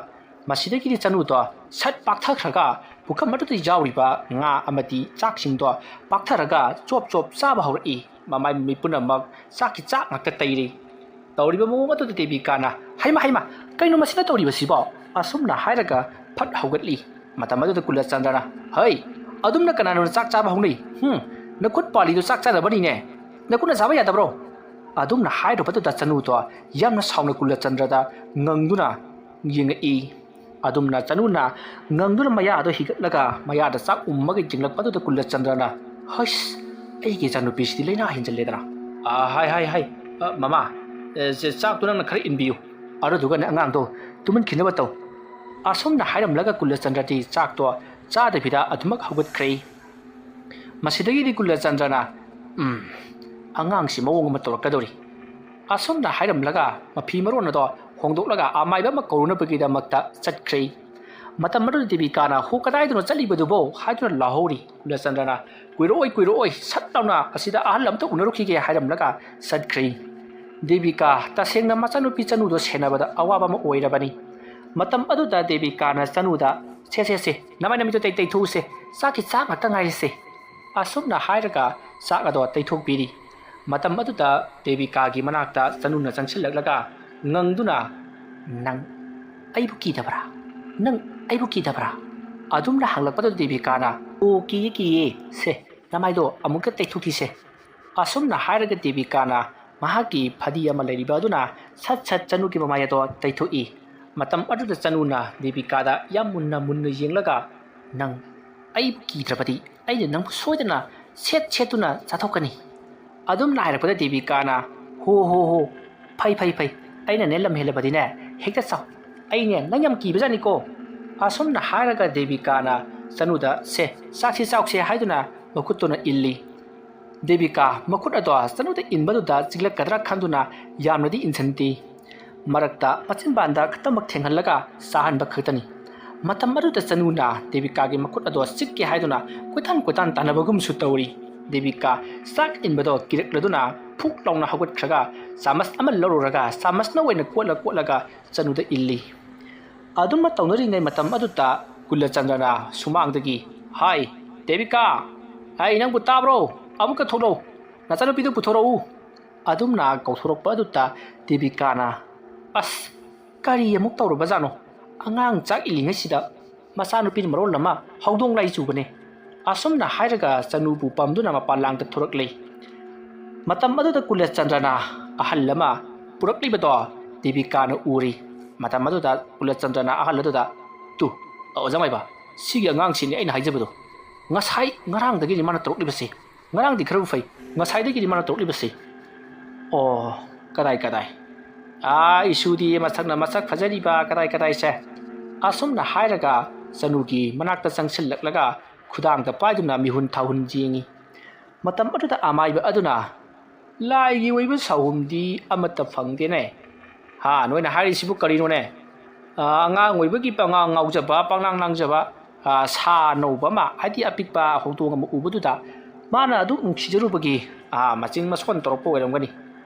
ꯃꯁꯤꯗꯒꯤꯗꯤ ꯆꯅꯨꯗꯣ ꯁꯠ ꯄꯥꯛꯊꯈ꯭ꯔꯒ ꯄꯨꯈꯝ ꯑꯗꯨꯗ ꯌꯥꯎꯔꯤꯕ ꯉꯥ ꯑꯃꯗꯤ ꯆꯥꯛꯁꯤꯡꯗꯣ ꯄꯥꯛꯊꯔꯒ ꯆꯣꯞ ꯆꯣꯞ ꯆꯥꯕ ꯍꯧꯔꯛꯏ ꯃꯃꯥꯏ ꯃꯃꯤꯠ ꯄꯨꯝꯅꯃꯛ ꯆꯥꯛꯀꯤ ꯆꯥꯛ ꯉꯥꯛꯇ ꯇꯩꯔꯤ ꯇꯧꯔꯤꯕ ꯃꯑꯣꯡ ꯑꯗꯨꯗ ꯗꯦꯕꯤꯀꯥꯅ ꯍꯩꯃ ꯍꯩꯃ ꯀꯩꯅꯣ ꯃꯁꯤꯅ ꯇꯧꯔꯤꯕꯁꯤꯕꯣ ꯑꯁꯨꯝꯅ ꯍꯥꯏꯔꯒ ꯐꯠ ꯍꯧꯒꯠꯂꯤ ꯃꯇꯝ ꯑꯗꯨꯗ ꯀꯨꯂꯆꯟꯗ꯭ꯔꯅ ꯍꯩ ꯑꯗꯨꯝꯅ ꯀꯅꯥꯅꯣ ꯆꯥꯛ ꯆꯥꯕ ꯍꯧꯅꯩ ꯅꯈꯨꯠ ꯄꯥꯜꯂꯤꯗꯣ ꯆꯥꯛ ꯆꯥꯗꯕꯅꯤꯅꯦ ꯅꯈꯨꯠꯅ ꯆꯥꯕ ꯌꯥꯗꯕ꯭ꯔꯣ ꯑꯗꯨꯝꯅ ꯍꯥꯏꯔꯨꯕꯗꯨꯗ ꯆꯅꯨꯗꯣ ꯌꯥꯝꯅ ꯁꯥꯎꯅ ꯀꯨꯂꯆꯟꯗ꯭ꯔꯗ ꯉꯪꯗꯨꯅ ꯌꯦꯡꯉꯛꯏ ꯑꯗꯨꯝꯅ ꯆꯅꯨꯅ ꯉꯪꯗꯨꯅ ꯃꯌꯥ ꯑꯗꯨ ꯍꯤꯒꯠꯂꯒ ꯃꯌꯥꯗ ꯆꯥꯛ ꯎꯝꯃꯒ ꯌꯦꯡꯂꯛꯄꯗꯨꯗ ꯀꯨꯂꯆꯟꯗ꯭ꯔꯅ ꯍꯩꯁ ꯑꯩꯒꯤ ꯏꯆꯥꯅꯨꯄꯤꯁꯤꯗꯤ ꯂꯩꯅꯥ ꯍꯦꯟꯖꯜꯂꯦꯗꯅ ꯍꯥꯏ ꯃꯃꯥ ꯆꯥꯛꯇꯣ ꯅꯪꯅ ꯈꯔ ꯏꯟꯕꯤꯌꯨ ꯑꯗꯨꯗꯨꯒꯅꯦ ꯑꯉꯥꯡꯗꯣ ꯇꯨꯃꯤꯟꯈꯤꯅꯕ ꯇꯧ ꯑꯁꯨꯝꯅ ꯍꯥꯏꯔꯝꯂꯒ ꯀꯨꯂꯆꯟꯗ꯭ꯔꯗꯤ ꯆꯥꯛꯇꯣ ꯆꯥꯗꯕꯤꯗ ꯑꯗꯨꯃꯛ ꯍꯧꯒꯠꯈ꯭ꯔꯦ ꯃꯁꯤꯗꯒꯤꯗꯤ ꯀꯨꯂꯆꯟꯗ꯭ꯔꯅ ꯑꯉꯥꯡꯁꯤ ꯃꯑꯣꯡ ꯑꯃ ꯇꯧꯔꯛꯀꯗꯧꯔꯤ ꯑꯁꯨꯝꯅ ꯍꯥꯏꯔꯝꯂꯒ ꯃꯐꯤ ꯃꯔꯣꯟ ꯑꯗꯣ ꯍꯣꯡꯗꯣꯛꯂꯒ ꯑꯃꯥꯏꯕ ꯑꯃ ꯀꯧꯔꯨꯅꯕꯒꯤꯗꯃꯛꯇ ꯆꯠꯈ꯭ꯔꯦ ꯃꯇꯝ ꯑꯗꯨꯗ ꯗꯦꯕꯤꯀꯥꯅ ꯍꯣ ꯀꯗꯥꯏꯗꯅꯣ ꯆꯠꯂꯤꯕꯗꯨꯕꯣ ꯍꯥꯏꯗꯨꯅ ꯂꯥꯎꯍꯧꯔꯤ ꯀꯨꯂꯆꯟꯗ꯭ꯔꯅ ꯀꯨꯏꯔꯛꯑꯣꯏ ꯁꯠ ꯂꯥꯎꯅ ꯑꯁꯤꯗ ꯑꯍꯜ ꯑꯃꯇ ꯎꯅꯔꯨꯈꯤꯒꯦ ꯍꯥꯏꯔꯝꯂꯒ ꯆꯠꯈ꯭ꯔꯦ ꯗꯦꯕꯤꯀꯥ ꯇꯁꯦꯡꯅ ꯃꯆꯥꯅꯨꯄꯤ ꯆꯅꯨꯗꯣ ꯁꯦꯟꯅꯕꯗ ꯑꯋꯥꯕ ꯑꯃ ꯑꯣꯏꯔꯕꯅꯤ ꯃꯇꯝ ꯑꯗꯨꯗ ꯗꯦꯕꯤꯀꯥꯅ ꯆꯅꯨꯗ ꯁꯦ ꯅꯃꯥꯏ ꯅꯃꯤꯠꯇꯣ ꯇꯩꯊꯣꯛꯎꯁꯦ ꯆꯥꯛꯀꯤ ꯆꯥꯛ ꯉꯥꯛꯇ ꯉꯥꯏꯔꯤꯁꯦ ꯑꯁꯨꯝꯅ ꯍꯥꯏꯔꯒ ꯆꯥꯛ ꯑꯗꯣ ꯇꯩꯊꯣꯛꯄꯤꯔꯤ ꯃꯇꯝ ꯑꯗꯨꯗ ꯗꯦꯕꯤꯀꯥꯒꯤ ꯃꯅꯥꯛꯇ ꯆꯅꯨꯅ ꯆꯪꯁꯤꯜꯂꯛꯂꯒ ꯉꯪꯗꯨꯅ ꯅꯪ ꯑꯩꯕꯨ ꯀꯤꯗꯕ꯭ꯔꯥ ꯅꯪ ꯑꯩꯕꯨ ꯀꯤꯗꯕ꯭ꯔꯥ ꯑꯗꯨꯝꯅ ꯍꯪꯂꯛꯄꯗ ꯗꯦꯕꯤꯀꯥꯅ ꯑꯣ ꯀꯤꯌꯦ ꯁꯦ ꯅꯃꯥꯏꯗꯣ ꯑꯃꯨꯛꯀ ꯇꯩꯊꯣꯛꯈꯤꯁꯦ ꯑꯁꯨꯝꯅ ꯍꯥꯏꯔꯒ ꯗꯦꯕꯤꯀꯥꯅ ꯃꯍꯥꯛꯀꯤ ꯐꯗꯤ ꯑꯃ ꯂꯩꯔꯤꯕ ꯑꯗꯨꯅ ꯁꯠ ꯆꯅꯨꯒꯤ ꯃꯃꯥꯏ ꯑꯗꯣ ꯇꯩꯊꯣꯛꯏ ꯃꯇꯝ ꯑꯗꯨꯗ ꯆꯅꯨꯅ ꯗꯦꯕꯤꯀꯥꯗ ꯌꯥꯝ ꯃꯨꯟꯅ ꯌꯦꯡꯂꯒ ꯅꯪ ꯑꯩꯕꯨ ꯀꯤꯗ꯭ꯔꯕꯗꯤ ꯑꯩꯅ ꯅꯪꯕꯨ ꯁꯣꯏꯗꯅ ꯁꯦꯠꯇꯨꯅ ꯆꯥꯊꯣꯛꯀꯅꯤ ꯑꯗꯨꯝꯅ ꯍꯥꯏꯔꯛꯄꯗ ꯗꯦꯕꯤꯀꯥꯅ ꯍꯣ ꯐꯩ ꯑꯩꯅꯅꯦ ꯂꯝ ꯍꯦꯜꯂꯕꯗꯤꯅꯦ ꯍꯦꯛꯇ ꯆꯥꯎ ꯑꯩꯅꯦ ꯅꯪ ꯌꯥꯝ ꯀꯤꯕꯖꯥꯠꯅꯤꯀೋ ꯑꯁꯨꯝꯅ ꯍꯥꯏꯔꯒ ꯗꯦꯕꯤꯀꯥꯅ ꯆꯅꯨꯗ ꯆꯥꯛꯁꯤ ꯆꯥꯎꯁꯦ ꯍꯥꯏꯗꯨꯅ ꯃꯈꯨꯠꯇꯨꯅ ꯏꯜꯂꯤ ꯗꯦꯕꯤꯀꯥ ꯃꯈꯨꯠ ꯑꯗꯣ ꯆꯅꯨꯗ ꯏꯟꯕꯗꯨꯗ ꯆꯤꯛꯂꯛꯀꯗ꯭ꯔꯥ ꯈꯟꯗꯨꯅ ꯌꯥꯝꯅꯗꯤ ꯏꯟꯁꯤꯟꯗꯦ ꯃꯔꯛꯇ ꯃꯆꯤꯟꯕꯥꯟꯗ ꯈꯛꯇꯃꯛ ꯊꯦꯡꯍꯜꯂꯒ ꯆꯥꯍꯟꯕ ꯈꯛꯇꯅꯤ ꯃꯇꯝ ꯑꯗꯨꯗ ꯆꯅꯨꯅ ꯗꯦꯕꯤꯀꯥꯒꯤ ꯃꯈꯨꯠ ꯑꯗꯣ ꯆꯤꯛꯀꯦ ꯍꯥꯏꯗꯨꯅ ꯀꯣꯏꯇꯥꯟ ꯇꯥꯟꯅꯕꯒꯨꯝꯁꯨ ꯇꯧꯔꯤ ꯗꯦꯕꯤꯀꯥ ꯆꯥꯛ ꯏꯟꯕꯗꯣ ꯀꯤꯔꯛꯂꯗꯨꯅ ꯐꯨꯛ ꯂꯥꯎꯅ ꯍꯧꯒꯠꯈ꯭ꯔꯒ ꯆꯥꯃꯁ ꯑꯃ ꯂꯧꯔꯨꯔꯒ ꯆꯥꯃꯁꯅ ꯑꯣꯏꯅ ꯀꯣꯠꯂꯒ ꯆꯅꯨꯗ ꯏꯜꯂꯤ ꯑꯗꯨꯝꯅ ꯇꯧꯅꯔꯤꯉꯩ ꯃꯇꯝ ꯑꯗꯨꯗ ꯀꯨꯂꯆꯟꯗ꯭ꯔꯅ ꯁꯨꯃꯥꯡꯗꯒꯤ ꯍꯥꯏ ꯗꯦꯕꯤꯀꯥ ꯅꯪꯕꯨ ꯇꯥꯕ꯭ꯔꯣ ꯑꯃꯨꯛꯀ ꯊꯣꯛꯂꯛꯎ ꯅꯆꯥꯅꯨꯄꯤꯗꯨ ꯄꯨꯊꯣꯔꯛꯎ ꯑꯗꯨꯝꯅ ꯀꯧꯊꯣꯔꯛꯄ ꯑꯗꯨꯗ ꯗꯦꯕꯤꯀꯥꯅ ꯑꯁ ꯀꯔꯤ ꯑꯃꯨꯛ ꯇꯧꯔꯕꯖꯥꯠꯅꯣ ꯑꯉꯥꯡ ꯆꯥꯛ ꯏꯜꯂꯤꯉꯩꯁꯤꯗ ꯃꯆꯥꯅꯨꯄꯤꯅ ꯃꯔꯣꯜ ꯑꯃ ꯍꯧꯗꯣꯡ ꯂꯥꯏ ꯆꯨꯕꯅꯦ ꯑꯁꯨꯝꯅ ꯍꯥꯏꯔꯒ ꯆꯅꯨꯕꯨ ꯄꯝꯗꯨꯅ ꯃꯄꯥꯟꯂꯥꯡꯗ ꯊꯣꯔꯛꯂꯤ ꯃꯇꯝ ꯑꯗꯨꯗ ꯀꯨꯂꯆꯟꯗ꯭ꯔꯅ ꯑꯍꯜ ꯑꯃ ꯄꯨꯔꯛꯂꯤꯕꯗꯣ ꯗꯦꯕꯤꯀꯥꯅ ꯎꯔꯤ ꯃꯇꯝ ꯑꯗꯨꯗ ꯀꯨꯂꯆꯟꯗ꯭ꯔꯅ ꯑꯍꯜ ꯑꯗꯨꯗ ꯑꯣꯖꯥꯃꯥꯏꯕ ꯁꯤꯒꯤ ꯑꯉꯥꯡꯁꯤꯅꯤ ꯑꯩꯅ ꯍꯥꯏꯖꯕꯗꯣ ꯉꯔꯥꯡꯗꯒꯤꯗꯤ ꯃꯥꯅ ꯇꯧꯔꯛꯂꯤꯕꯁꯤ ꯉꯔꯥꯡꯗꯤ ꯈꯔꯕꯨ ꯐꯩ ꯉꯁꯥꯏꯗꯒꯤꯗꯤ ꯃꯥꯅ ꯇꯧꯔꯛꯂꯤꯕꯁꯤ ꯑꯣ ꯀꯗꯥꯏ ꯏꯁꯨꯗꯤ ꯃꯁꯛ ꯐꯖꯔꯤꯕ ꯀꯗꯥꯏꯁꯦ ꯑꯁꯨꯝꯅ ꯍꯥꯏꯔꯒ ꯆꯅꯨꯒꯤ ꯃꯅꯥꯛꯇ ꯆꯪꯁꯤꯜꯂꯛꯂꯒ ꯈꯨꯗꯥꯡꯗ ꯄꯥꯏꯗꯨꯅ ꯃꯤꯍꯨꯟ ꯊꯥꯍꯨꯟ ꯌꯦꯡꯉꯤ ꯃꯇꯝ ꯑꯗꯨꯗ ꯑꯃꯥꯏꯕ ꯑꯗꯨꯅ ꯂꯥꯏꯒꯤ ꯑꯣꯏꯕ ꯁꯥꯍꯨꯝꯗꯤ ꯑꯃꯠꯇ ꯐꯪꯗꯦꯅꯦ ꯅꯣꯏꯅ ꯍꯥꯏꯔꯤꯁꯤꯕꯨ ꯀꯔꯤꯅꯣꯅꯦ ꯑꯉꯥꯡ ꯑꯣꯏꯕꯒꯤ ꯄꯉꯥꯡ ꯉꯥꯎꯖꯕ ꯄꯪꯂꯥꯡ ꯂꯥꯡꯖꯕ ꯁꯥ ꯅꯧꯕ ꯑꯃ ꯍꯥꯏꯗꯤ ꯑꯄꯤꯛꯄ ꯍꯧꯗꯣꯡ ꯑꯃ ꯎꯕꯗꯨꯗ ꯃꯥꯅ ꯑꯗꯨꯛ ꯅꯨꯡꯁꯤꯖꯔꯨꯕꯒꯤ ꯃꯆꯤꯟ ꯃꯁꯣꯟ ꯇꯧꯔꯛꯄ ꯑꯣꯏꯔꯝꯒꯅꯤ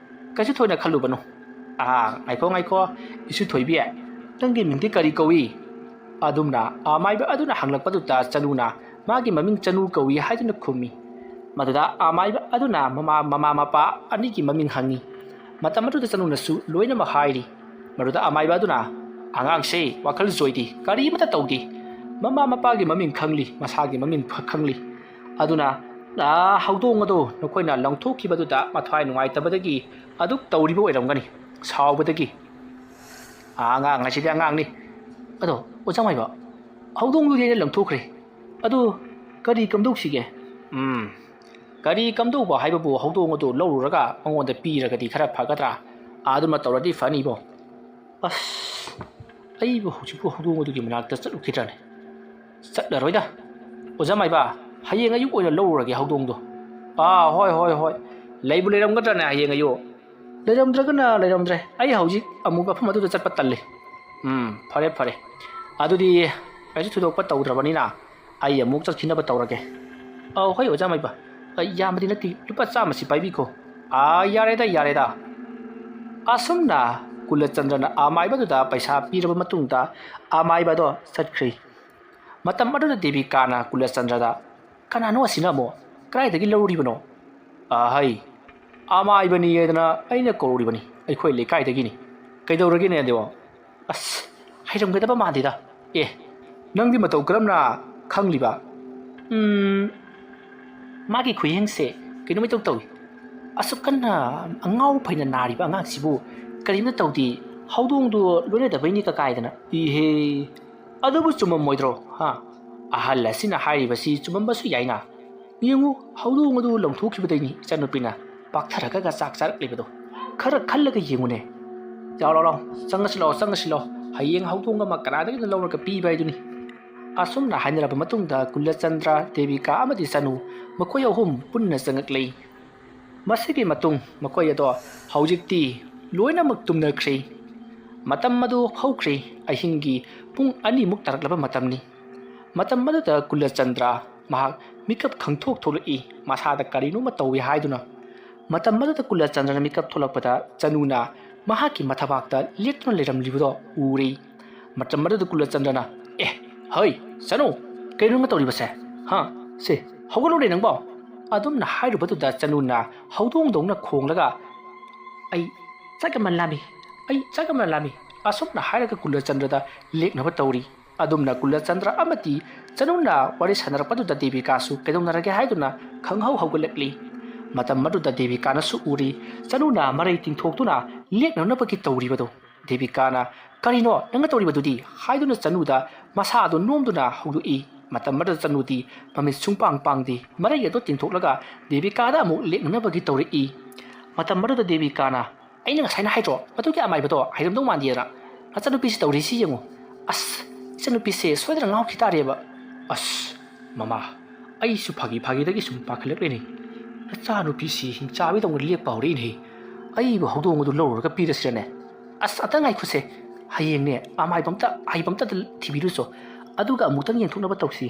ꯀꯩꯁꯨ ꯊꯣꯏꯅ ꯈꯜꯂꯨꯕꯅꯨ ꯉꯥꯏꯈꯣ ꯏꯁꯨ ꯊꯣꯏꯕꯤ ꯅꯪꯒꯤ ꯃꯤꯡꯗꯤ ꯀꯔꯤ ꯀꯧꯏ ꯑꯗꯨꯝꯅ ꯑꯃꯥꯏꯕ ꯑꯗꯨꯅ ꯍꯪꯂꯛꯄꯗꯨꯗ ꯆꯅꯨꯅ ꯃꯥꯒꯤ ꯃꯃꯤꯡ ꯆꯅꯨ ꯀꯧꯏ ꯍꯥꯏꯗꯨꯅ ꯈꯨꯝꯃꯤ ꯃꯗꯨꯗ ꯑꯃꯥꯏꯕ ꯑꯗꯨꯅ ꯃꯃꯥ ꯃꯄꯥ ꯑꯅꯤꯒꯤ ꯃꯃꯤꯡ ꯍꯪꯉꯤ ꯃꯇꯝ ꯑꯗꯨꯗ ꯆꯅꯨꯅꯁꯨ ꯂꯣꯏꯅꯃꯛ ꯍꯥꯏꯔꯤ ꯃꯗꯨꯗ ꯑꯃꯥꯏꯕ ꯑꯗꯨꯅ ꯑꯉꯥꯡꯁꯦ ꯋꯥꯈꯜ ꯆꯣꯏꯗꯦ ꯀꯔꯤꯃꯠꯇ ꯇꯧꯗꯦ ꯃꯃꯥ ꯃꯄꯥꯒꯤ ꯃꯃꯤꯡ ꯈꯪꯂꯤ ꯃꯁꯥꯒꯤ ꯃꯃꯤꯡ ꯈꯪꯂꯤ ꯑꯗꯨꯅ ꯍꯧꯗꯣꯡ ꯑꯗꯨ ꯅꯈꯣꯏꯅ ꯂꯪꯊꯣꯛꯈꯤꯕꯗꯨꯗ ꯃꯊ꯭ꯋꯥꯏ ꯅꯨꯡꯉꯥꯏꯇꯕꯗꯒꯤ ꯑꯗꯨꯛ ꯇꯧꯔꯤꯕ ꯑꯣꯏꯔꯝꯒꯅꯤ ꯁꯥꯎꯕꯗꯒꯤ ꯑꯉꯥꯡ ꯑꯁꯤꯗꯤ ꯑꯉꯥꯡꯅꯤ ꯑꯗꯣ ꯑꯣꯖꯥꯃꯥꯏꯕ ꯍꯧꯗꯣꯡꯗꯨꯗꯤ ꯑꯩꯅ ꯂꯪꯊꯣꯛꯈ꯭ꯔꯦ ꯑꯗꯨ ꯀꯔꯤ ꯀꯝꯗꯧꯁꯤꯒꯦ ꯀꯔꯤ ꯀꯝꯗꯧꯕ ꯍꯥꯏꯕꯕꯨ ꯍꯧꯗꯣꯡ ꯑꯗꯨ ꯂꯧꯔꯨꯔꯒ ꯃꯉꯣꯟꯗ ꯄꯤꯔꯒꯗꯤ ꯈꯔ ꯐꯒꯗ꯭ꯔꯥ ꯑꯗꯨꯃ ꯇꯧꯔꯗꯤ ꯐꯅꯤꯕꯣ ꯑꯁ ꯑꯩꯕꯨ ꯍꯧꯖꯤꯛꯄꯨ ꯍꯧꯗꯣꯡ ꯑꯗꯨꯒꯤ ꯃꯅꯥꯛꯇ ꯆꯠꯂꯨꯈꯤꯗ꯭ꯔꯅꯦ ꯆꯠꯂꯔꯣꯏꯗ ꯑꯣꯖꯥꯃꯥꯏꯕ ꯍꯌꯦꯡ ꯑꯌꯨꯛ ꯑꯣꯏꯅ ꯂꯧꯔꯨꯔꯒꯦ ꯍꯧꯗꯣꯡꯗꯣ ꯍꯣꯏ ꯂꯩꯕꯨ ꯂꯩꯔꯝꯒꯗ꯭ꯔꯅꯦ ꯍꯌꯦꯡ ꯑꯌꯨꯛ ꯂꯩꯔꯝꯗ꯭ꯔꯒꯅ ꯂꯩꯔꯝꯗ꯭ꯔꯦ ꯑꯩ ꯍꯧꯖꯤꯛ ꯑꯃꯨꯛ ꯃꯐꯝ ꯑꯗꯨꯗ ꯆꯠꯄ ꯇꯜꯂꯤ ꯐꯔꯦ ꯑꯗꯨꯗꯤ ꯀꯩꯁꯨ ꯊꯣꯏꯗꯣꯛꯄ ꯇꯧꯗ꯭ꯔꯕꯅꯤꯅ ꯑꯩ ꯑꯃꯨꯛ ꯆꯠꯈꯤꯅꯕ ꯇꯧꯔꯒꯦ ꯍꯣꯏ ꯑꯣꯖꯥ ꯃꯩꯕ ꯌꯥꯝꯕꯗꯤ ꯅꯠꯇꯦ ꯂꯨꯄꯥ 100ꯁꯤ ꯄꯥꯏꯕꯤꯈꯣ ꯌꯥꯔꯦꯗ ꯑꯁꯨꯝꯅ ꯀꯨꯂꯆꯟꯗ꯭ꯔꯅ ꯑꯃꯥꯏꯕꯗꯨꯗ ꯄꯩꯁꯥ ꯄꯤꯔꯕ ꯃꯇꯨꯡꯗ ꯑꯃꯥꯏꯕꯗꯣ ꯆꯠꯈ꯭ꯔꯤ ꯃꯇꯝ ꯑꯗꯨꯗ ꯗꯦꯕꯤꯀꯥꯅ ꯀꯨꯂꯆꯟꯗ꯭ꯔꯗ ꯀꯅꯥꯅꯣ ꯑꯁꯤꯅ ꯑꯃꯨꯛ ꯀꯗꯥꯏꯗꯒꯤ ꯂꯧꯔꯨꯔꯤꯕꯅꯣ ꯍꯩ ꯑꯃꯥꯏꯕꯅꯤꯗꯅ ꯑꯩꯅ ꯀꯧꯔꯤꯕꯅꯤ ꯑꯩꯈꯣꯏ ꯂꯩꯀꯥꯏꯗꯒꯤꯅꯤ ꯀꯩꯗꯧꯔꯒꯦꯅꯦ ꯑꯗꯣ ꯑꯁ ꯍꯩꯔꯝꯒꯗꯕ ꯃꯥꯟꯗꯦꯗ ꯅꯪꯗꯤ ꯃꯇꯧ ꯀꯔꯝꯅ ꯈꯪꯂꯤꯕ ꯃꯥꯒꯤ ꯈꯨꯌꯦꯡꯁꯦ ꯀꯩꯅꯣꯝ ꯏꯇꯧ ꯇꯧꯏ ꯑꯁꯨꯛ ꯀꯟꯅ ꯑꯉꯥꯎ ꯐꯩꯅ ꯅꯥꯔꯤꯕ ꯑꯉꯥꯡꯁꯤꯕꯨ ꯀꯔꯤꯝꯇ ꯇꯧꯗꯦ ꯍꯧꯗꯣꯡꯗꯨ ꯂꯣꯏꯅꯗꯕꯩꯅꯤ ꯀꯀꯥꯏꯗꯅ ꯏꯍꯦ ꯑꯗꯨꯕꯨ ꯆꯨꯝꯃꯝꯃꯣꯏꯗ꯭ꯔꯣ ꯑꯍꯜ ꯑꯁꯤꯅ ꯍꯥꯏꯔꯤꯕꯁꯤ ꯆꯨꯝꯃꯝꯕꯁꯨ ꯌꯥꯏꯅ ꯌꯦꯡꯉꯨ ꯍꯧꯗꯣꯡ ꯑꯗꯨ ꯂꯪꯊꯣꯛꯈꯤꯕꯗꯩꯅꯤ ꯏꯆꯥꯅꯨꯄꯤꯅ ꯄꯥꯛꯊꯔꯒ ꯆꯥꯛ ꯆꯥꯔꯛꯂꯤꯕꯗꯣ ꯈꯔ ꯈꯜꯂꯒ ꯌꯦꯡꯉꯨꯅꯦ ꯂꯥꯎ ꯆꯪꯉꯁꯤ ꯂꯥꯎ ꯍꯌꯦꯡ ꯍꯧꯗꯣꯡ ꯑꯃ ꯀꯅꯥꯗꯒꯤꯅ ꯂꯧꯔꯒ ꯄꯤꯕ ꯍꯥꯏꯗꯨꯅꯤ ꯑꯁꯨꯝꯅ ꯍꯥꯏꯅꯔꯕ ꯃꯇꯨꯡꯗ ꯀꯨꯂꯆꯟꯗ꯭ꯔ ꯗꯦꯕꯤꯀꯥ ꯑꯃꯗꯤ ꯆꯅꯨ ꯃꯈꯣꯏ ꯑꯍꯨꯝ ꯄꯨꯟꯅ ꯆꯪꯉꯛꯂꯤ ꯃꯁꯤꯒꯤ ꯃꯇꯨꯡ ꯃꯈꯣꯏ ꯑꯗꯣ ꯍꯧꯖꯤꯛꯇꯤ ꯂꯣꯏꯅꯃꯛ ꯇꯨꯝꯅꯈ꯭ꯔꯦ ꯃꯇꯝ ꯑꯗꯨ ꯍꯧꯈ꯭ꯔꯦ ꯑꯍꯤꯡꯒꯤ ꯄꯨꯡ 2ꯃꯨꯛ ꯇꯥꯔꯛꯂꯕ ꯃꯇꯝꯅꯤ ꯃꯇꯝ ꯑꯗꯨꯗ ꯀꯨꯂꯆꯟꯗ꯭ꯔ ꯃꯍꯥꯛ ꯃꯤꯀꯞ ꯈꯪꯊꯣꯛ ꯊꯣꯛꯂꯛꯏ ꯃꯁꯥꯗ ꯀꯔꯤꯅꯣꯃ ꯇꯧꯏ ꯍꯥꯏꯗꯨꯅ ꯃꯇꯝ ꯑꯗꯨꯗ ꯀꯨꯂꯆꯟꯗ꯭ꯔꯅ ꯃꯤꯀꯞ ꯊꯣꯛꯂꯛꯄꯗ ꯆꯅꯨꯅ ꯃꯍꯥꯛꯀꯤ ꯃꯊꯕꯥꯛꯇ ꯂꯦꯞꯇꯨꯅ ꯂꯩꯔꯝꯂꯤꯕꯗꯣ ꯎꯔꯤ ꯃꯇꯝ ꯑꯗꯨꯗ ꯀꯨꯂꯆꯟꯗ꯭ꯔꯅ ꯍꯩ ꯆꯅꯨ ꯀꯩꯅꯣꯃ ꯇꯧꯔꯤꯕꯁꯦ ꯁꯦ ꯍꯧꯒꯠꯂꯨꯅꯦ ꯅꯪꯕꯣ ꯑꯗꯨꯝꯅ ꯍꯥꯏꯔꯨꯕꯗꯨꯗ ꯆꯅꯨꯅ ꯍꯧꯗꯣꯡꯗꯧꯅ ꯈꯣꯡꯂꯒ ꯑꯩ ꯆꯥꯛ ꯑꯃ ꯂꯥꯝꯃꯤ ꯑꯁꯨꯝꯅ ꯍꯥꯏꯔꯒ ꯀꯨꯂꯆꯟꯗ꯭ꯔꯗ ꯂꯦꯛꯅꯕ ꯇꯧꯔꯤ ꯑꯗꯨꯝꯅ ꯀꯨꯂꯆꯟꯗ꯭ꯔ ꯑꯃꯗꯤ ꯆꯅꯨꯅ ꯋꯥꯔꯤ ꯁꯥꯟꯅꯔꯛꯄꯗꯨꯗ ꯗꯦꯕꯤꯀꯥꯁꯨ ꯀꯩꯗꯧꯅꯔꯒꯦ ꯍꯥꯏꯗꯨꯅ ꯈꯪꯍꯧ ꯍꯧꯒꯠꯂꯛꯂꯤ ꯃꯇꯝ ꯑꯗꯨꯗ ꯗꯦꯕꯤꯀꯥꯅꯁꯨ ꯎꯔꯤ ꯆꯅꯨꯅ ꯃꯔꯩ ꯇꯤꯡꯊꯣꯛꯇꯨꯅ ꯂꯦꯛꯅꯅꯕꯒꯤ ꯇꯧꯔꯤꯕꯗꯣ ꯗꯦꯕꯤꯀꯥꯅ ꯀꯔꯤꯅꯣ ꯅꯪꯅ ꯇꯧꯔꯤꯕꯗꯨꯗꯤ ꯍꯥꯏꯗꯨꯅ ꯆꯅꯨꯗ ꯃꯁꯥꯗꯣ ꯅꯣꯝꯗꯨꯅ ꯍꯧꯗꯣꯛꯏ ꯃꯇꯝ ꯑꯗꯨꯗ ꯆꯅꯨꯗꯤ ꯃꯃꯤꯠ ꯁꯨꯡꯄꯥꯡ ꯄꯥꯡꯗꯦ ꯃꯔꯩ ꯑꯗꯨ ꯇꯤꯡꯊꯣꯛꯂꯒ ꯗꯦꯕꯤꯀꯥꯗ ꯑꯃꯨꯛ ꯂꯦꯛꯅꯅꯕꯒꯤ ꯇꯧꯔꯛꯏ ꯃꯇꯝ ꯑꯗꯨꯗ ꯗꯦꯕꯤꯀꯥꯅ ꯑꯩꯅ ꯉꯁꯥꯏꯅ ꯍꯥꯏꯗ꯭ꯔꯣ ꯃꯗꯨꯒꯤ ꯑꯃꯥꯏꯕꯗꯣ ꯍꯩꯔꯝꯗꯧ ꯃꯥꯟꯗꯦꯗꯅ ꯅꯆꯥꯅꯨꯄꯤꯁꯤ ꯇꯧꯔꯤꯁꯤ ꯌꯦꯡꯉꯨ ꯏꯆꯥꯅꯨꯄꯤꯁꯦ ꯁꯣꯏꯗꯅ ꯉꯥꯎꯈꯤ ꯇꯥꯔꯦꯕ ꯃꯃꯥ ꯑꯩꯁꯨ ꯐꯥꯒꯤꯗꯒꯤ ꯁꯨꯝ ꯄꯥꯈꯠꯂꯛꯂꯦꯅꯦ ꯅꯆꯥꯅꯨꯄꯤꯁꯤ ꯍꯤꯡꯆꯥꯕꯤꯗꯧꯅ ꯂꯦꯞꯄ ꯍꯧꯔꯛꯏꯅꯦ ꯑꯩꯕꯨ ꯍꯧꯗꯣꯡ ꯑꯗꯨ ꯂꯧꯔꯨꯔꯒ ꯄꯤꯔꯁꯤꯔꯅꯦ ꯑꯝꯇ ꯉꯥꯏꯈꯣꯁꯦ ꯍꯌꯦꯡꯅꯦ ꯑꯃꯥꯏꯕꯝꯇ ꯊꯤꯕꯤꯔꯨꯆꯣ ꯑꯗꯨꯒ ꯑꯃꯨꯛꯇꯪ ꯌꯦꯡꯊꯣꯛꯅꯕ ꯇꯧꯁꯤ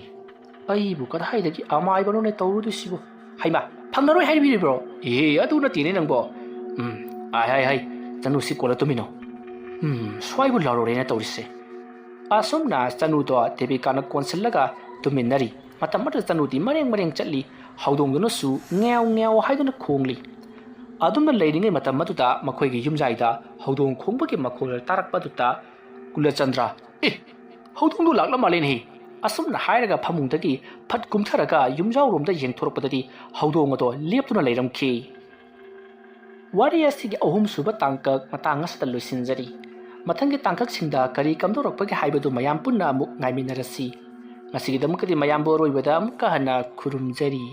ꯑꯩꯕꯨ ꯀꯗꯥꯏꯗꯒꯤ ꯑꯃꯥꯏꯕꯅꯣꯅꯦ ꯇꯧꯔꯨꯗꯣꯏꯁꯤꯕꯨ ꯍꯩꯃꯥ ꯐꯪꯉꯔꯣꯏ ꯍꯥꯏꯕꯤꯔꯤꯕ꯭ꯔꯣ ꯑꯗꯨ ꯅꯠꯇꯦꯅꯦ ꯅꯪꯕꯣ ꯍꯥꯏ ꯆꯅꯨꯁꯤ ꯀꯣꯜꯂ ꯇꯨꯝꯃꯤꯅꯣ ꯁ꯭ꯋꯥꯏꯕꯨ ꯂꯥꯎꯔꯨꯔꯦꯅ ꯇꯧꯔꯤꯁꯦ ꯑꯁꯨꯝꯅ ꯆꯅꯨꯗꯣ ꯗꯦꯕꯤꯀꯥꯅ ꯀꯣꯟꯁꯤꯜꯂꯒ ꯇꯨꯝꯃꯤꯟꯅꯔꯤ ꯃꯇꯝ ꯑꯗꯨꯗ ꯆꯅꯨꯗꯤ ꯃꯔꯦꯡ ꯆꯠꯂꯤ ꯍꯧꯗꯣꯡꯗꯨꯅꯁꯨ ꯉꯦꯎ ꯍꯥꯏꯗꯨꯅ ꯈꯣꯡꯂꯤ ꯑꯗꯨꯝꯅ ꯂꯩꯔꯤꯉꯩ ꯃꯇꯝ ꯑꯗꯨꯗ ꯃꯈꯣꯏꯒꯤ ꯌꯨꯝꯖꯥꯏꯗ ꯍꯧꯗꯣꯡ ꯈꯣꯡꯕꯒꯤ ꯃꯈꯣꯜ ꯇꯥꯔꯛꯄꯗꯨꯗ ꯀꯨꯂꯆꯟꯗ꯭ꯔ ꯍꯧꯗꯣꯡꯗꯨ ꯂꯥꯛꯂ ꯃꯥꯜꯂꯦꯅꯦ ꯑꯁꯨꯝꯅ ꯍꯥꯏꯔꯒ ꯐꯃꯨꯡꯗꯒꯤ ꯐꯠ ꯀꯨꯝꯊꯔꯒ ꯌꯨꯝꯖꯥꯎꯔꯣꯝꯗ ꯌꯦꯡꯊꯣꯔꯛꯄꯗꯗꯤ ꯍꯧꯗꯣꯡ ꯑꯗꯣ ꯂꯦꯞꯇꯨꯅ ꯂꯩꯔꯝꯈꯤ ꯋꯥꯔꯤ ꯑꯁꯤꯒꯤ 3ꯁꯨꯕ ꯇꯥꯡꯀꯛ ꯃꯇꯥꯡ ꯑꯁꯤꯗ ꯂꯣꯏꯁꯤꯟꯖꯔꯤ ꯃꯊꯪꯒꯤ ꯇꯥꯡꯀꯛꯁꯤꯡꯗ ꯀꯔꯤ ꯀꯝꯗꯧꯔꯛꯄꯒꯦ ꯍꯥꯏꯕꯗꯨ ꯃꯌꯥꯝ ꯄꯨꯟꯅ ꯑꯃꯨꯛ ꯉꯥꯏꯃꯤꯟꯅꯔꯁꯤ ꯉꯁꯤꯒꯤꯗꯃꯛꯇꯗꯤ ꯃꯌꯥꯝꯕꯨ ꯑꯔꯣꯏꯕꯗ ꯑꯃꯨꯛꯀ ꯍꯟꯅ ꯈꯨꯔꯨꯝꯖꯔꯤ